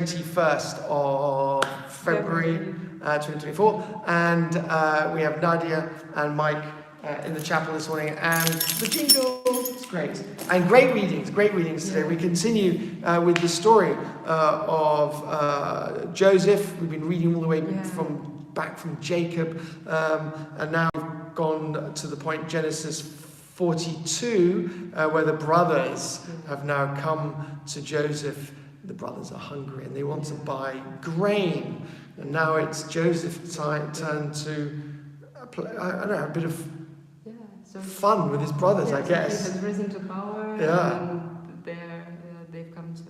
21st of February 2024, and we have Nadia and Mike in the chapel this morning, and the jingle, it's great. And great readings today. We continue with the story of Joseph. We've been reading all the way back from Jacob, and now we've gone to the point Genesis 42, where the brothers have now come to Joseph. The brothers are hungry and they want to buy grain, and now it's Joseph's turn to a bit of fun with his brothers, I guess. He has risen to power, and they've come to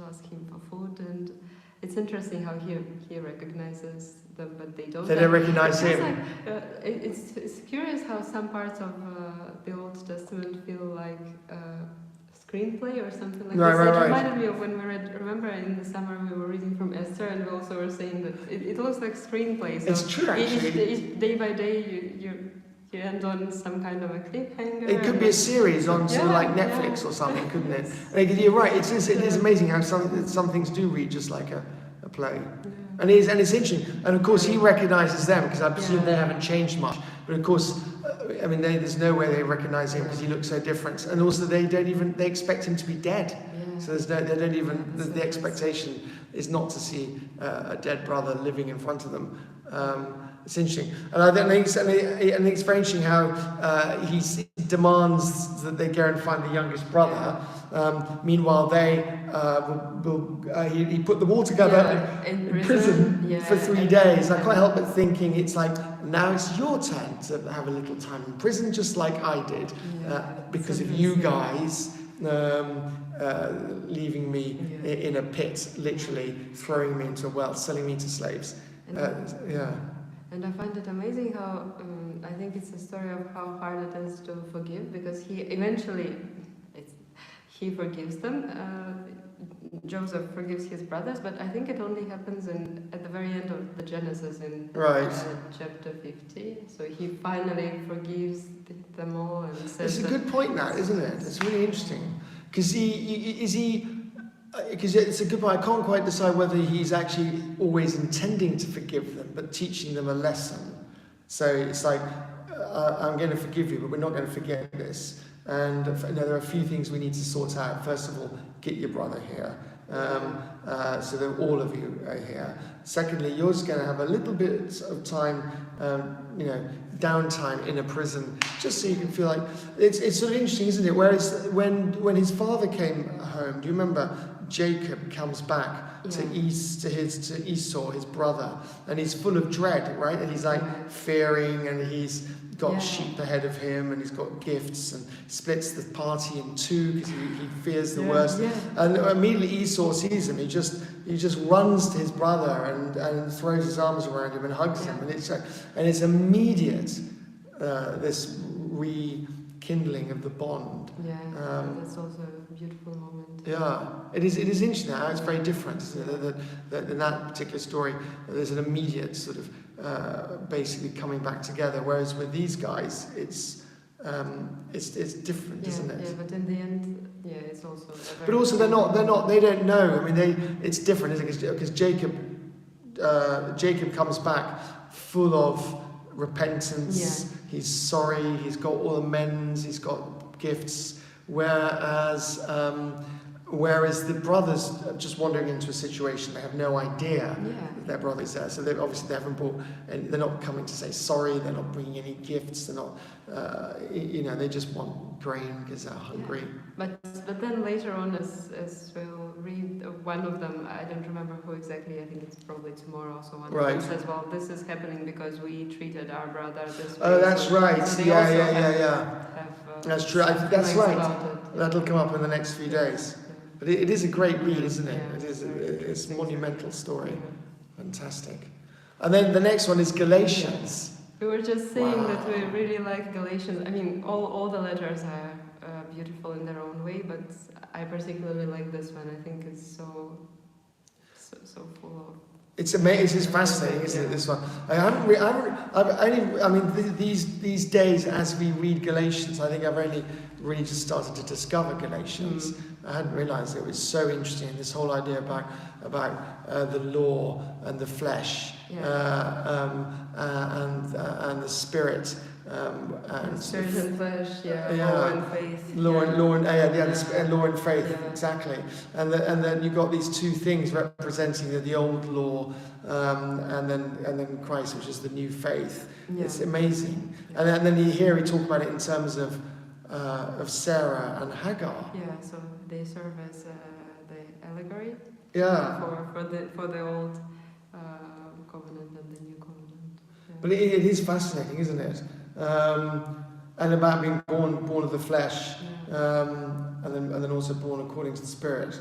ask him for food, and it's interesting how he recognizes them, but they don't. They don't recognize him. It's curious how some parts of the Old Testament feel like screenplay or something like this. It reminded me of when we read, remember in the summer we were reading from Esther, and we also were saying that it looks like screenplay. So it's true, actually. Day by day you end on some kind of a cliffhanger. It could be a series on like Netflix or something, couldn't it? You're right, it is amazing how some things do read just like a play. Yeah. And it's interesting. And of course he recognises them, because I presume they haven't changed much. But of course, there's no way they recognise him because he looks so different. And also they expect him to be dead. Yeah. So the expectation is not to see a dead brother living in front of them. It's interesting. And I think it's very interesting how he demands that they go and find the youngest brother. Meanwhile, he put them all together in prison for 3 days. I can't help but thinking it's like, now it's your turn to have a little time in prison, just like I did, because of you guys leaving me in a pit, literally throwing me into a well, selling me to slaves. And I find it amazing how, I think it's a story of how hard it is to forgive, because he eventually, he forgives them. Joseph forgives his brothers, but I think it only happens at the very end of the Genesis in chapter 50. So he finally forgives them all and says. It's a good point, that, isn't it? It's really interesting, because because it's a good point. I can't quite decide whether he's actually always intending to forgive them, but teaching them a lesson. So it's like, I'm going to forgive you, but we're not going to forget this. And there are a few things we need to sort out. First of all, get your brother here, so that all of you are here. Secondly, you're just going to have a little bit of time, downtime in a prison, just so you can feel like it's sort of interesting, isn't it? Whereas when his father came home, do you remember? Jacob comes back to Esau, his brother, and he's full of dread, right? And he's like fearing, and he's got sheep ahead of him, and he's got gifts, and splits the party in two because he fears the worst. Yeah. And immediately Esau sees him. He just runs to his brother and throws his arms around him and hugs him, and it's immediate. This rekindling of the bond. That's also a beautiful moment. Yeah, it is interesting how it's very different, isn't it? That in that particular story, there's an immediate sort of basically coming back together, whereas with these guys, it's different, isn't it? Yeah, but in the end, it's also. But also, they don't know. It's different, isn't it? Because Jacob comes back full of repentance. Yeah. He's sorry. He's got all amends. He's got gifts. Whereas the brothers are just wandering into a situation, they have no idea that their brother's there. So they haven't brought, and they're not coming to say sorry. They're not bringing any gifts. They're not, they just want grain because they're hungry. But then later on, as we'll read, one of them, I don't remember who exactly. I think it's probably tomorrow. So one of them says, "Well, this is happening because we treated our brother this way." Oh, that's right. That's true. I think that's right. That'll come up in the next few days. But it is a great read, isn't it? It's a monumental story. Fantastic. And then the next one is Galatians. We were just saying that we really like Galatians. All the letters are beautiful in their own way, but I particularly like this one. I think it's so full of It's just fascinating, isn't it? This one. These days, as we read Galatians, I think I've only really just started to discover Galatians. I hadn't realised it was so interesting. This whole idea about the law and the flesh, and the spirit. And spirit and flesh, law and faith. Law and faith, exactly. And then you've got these two things representing the old law, and then Christ, which is the new faith. Yeah. It's amazing. And then you hear we talk about it in terms of Sarah and Hagar. Yeah, so they serve as the allegory. Yeah. For the old covenant and the new covenant. Yeah. But it is fascinating, isn't it? And about being born of the flesh, and then also born according to the spirit.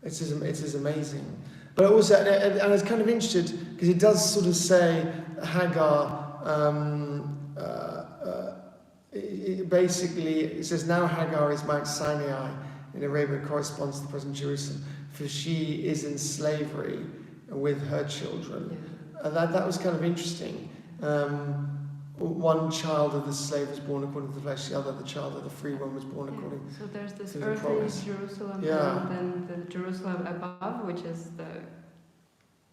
It is amazing. But also, and I was kind of interested because it does sort of say Hagar. It says now Hagar is Mount Sinai in Arabia, corresponds to the present Jerusalem, for she is in slavery with her children. And that was kind of interesting. One child of the slave was born according to the flesh, the other, the child of the free one, was born according to the So there's this the earthly promise. Jerusalem, and then the Jerusalem above, which is the...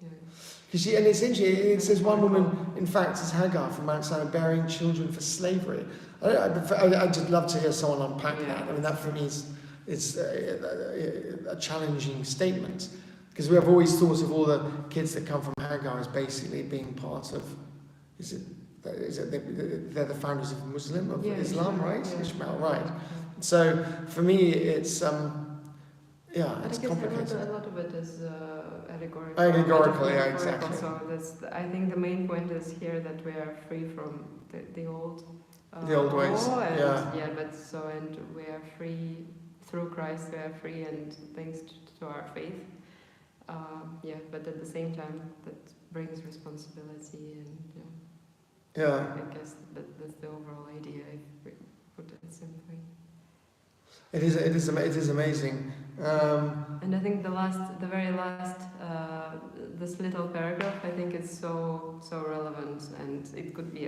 And it's interesting, it says one woman, in fact, is Hagar from Mount Sinai, bearing children for slavery. I'd just love to hear someone unpack that. I mean, that for me is a challenging statement. Because we have always thought of all the kids that come from Hagar as basically being part of... they're the founders of Islam, right? Yeah. Ishmael, right. So for me, it's it's complicated. A lot of it is allegorical. Allegorical, yeah, exactly. So I think the main point is here that we are free from the old ways. And we are free through Christ. We are free, and thanks to our faith. But at the same time, that brings responsibility and. Yeah. I guess that's the overall idea, if we put it simply. It is amazing. And I think the very last, this little paragraph, I think it's so relevant, and it could be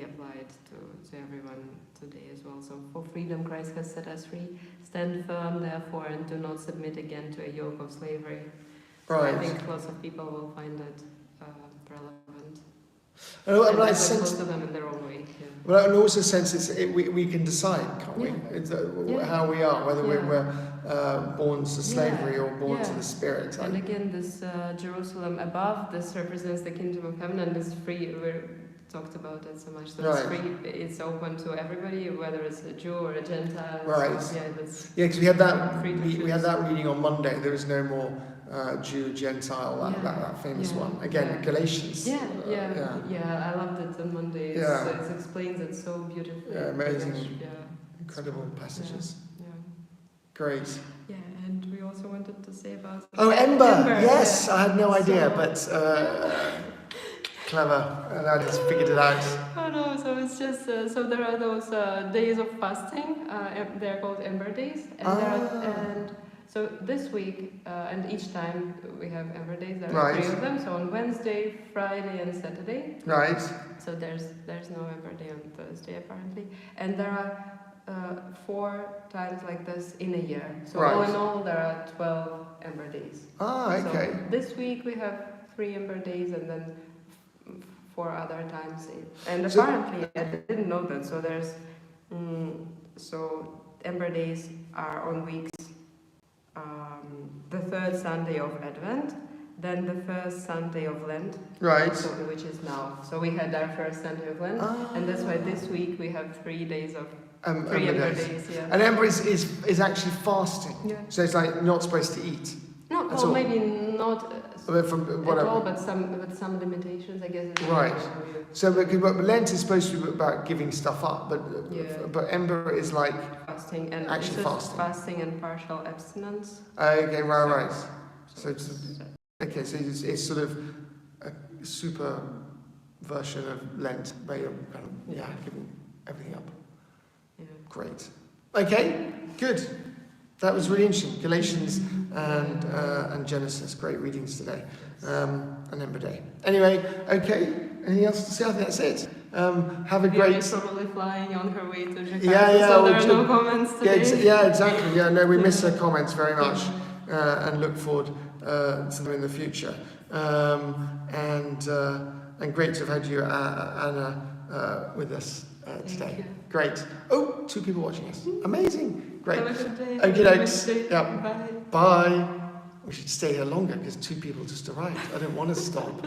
applied to everyone today as well. So for freedom, Christ has set us free. Stand firm, therefore, and do not submit again to a yoke of slavery. Right. So I think lots of people will find it relevant. I sense to them in their own way. Yeah. But I also sense we can decide, can't we? How we are, whether we're born to slavery or born to the spirit. And again, this Jerusalem above, this represents the kingdom of heaven, and is free. We talked about it so much. So it's free. It's open to everybody, whether it's a Jew or a Gentile. Right. So, because we had that. We had that reading on Monday. There is no more Jew, Gentile, that famous one. Again, Galatians. I loved it on Monday. It explains it so beautifully. Yeah, amazing. Incredible passages. Great. Yeah, and we also wanted to say about... Oh, Ember! Yes, I had no idea, but clever. And I just figured it out. Oh no, so it's just... so there are those days of fasting. They're called Ember Days. And so this week, and each time we have Ember Days, there are 3 of them. So on Wednesday, Friday, and Saturday. Right. So there's no Ember Day on Thursday, apparently. And there are 4 times like this in a year. So all in all, there are 12 Ember Days. Okay. So this week we have 3 Ember Days, and then 4 other times. And apparently, I didn't know that. So there's so Ember Days are on weeks. The 3rd Sunday of Advent, then the 1st Sunday of Lent, which is now. So we had our 1st Sunday of Lent, and that's why this week we have 3 days of 3 Ember Days. Yeah. And Ember is actually fasting. Yeah. So it's like not supposed to eat. Maybe not from at all, but with some limitations, I guess. Right. So, but Lent is supposed to be about giving stuff up, but Ember is like fasting and actually fasting and partial abstinence. Okay, right. So it's sort of a super version of Lent, where you're kind of giving everything up. Yeah. Great. Okay, good. That was really interesting. Galatians and Genesis, great readings today, and Ember Day. Anyway, okay. Anything else to say? I think that's it. Have a great. Is probably flying on her way to Jakarta, Yeah. so there are no comments today. Yeah, exactly. Yeah, no, we miss her comments very much, and look forward to them in the future. And great to have had you, Anna, with us today. you. Great. Oh, 2 people watching us. Amazing. Great. Have a good day. Okay, Have a dokes. good day. Yeah. Bye. Bye. We should stay here longer because 2 people just arrived. I don't want to stop.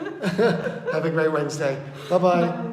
Have a great Wednesday. Bye-bye. Bye.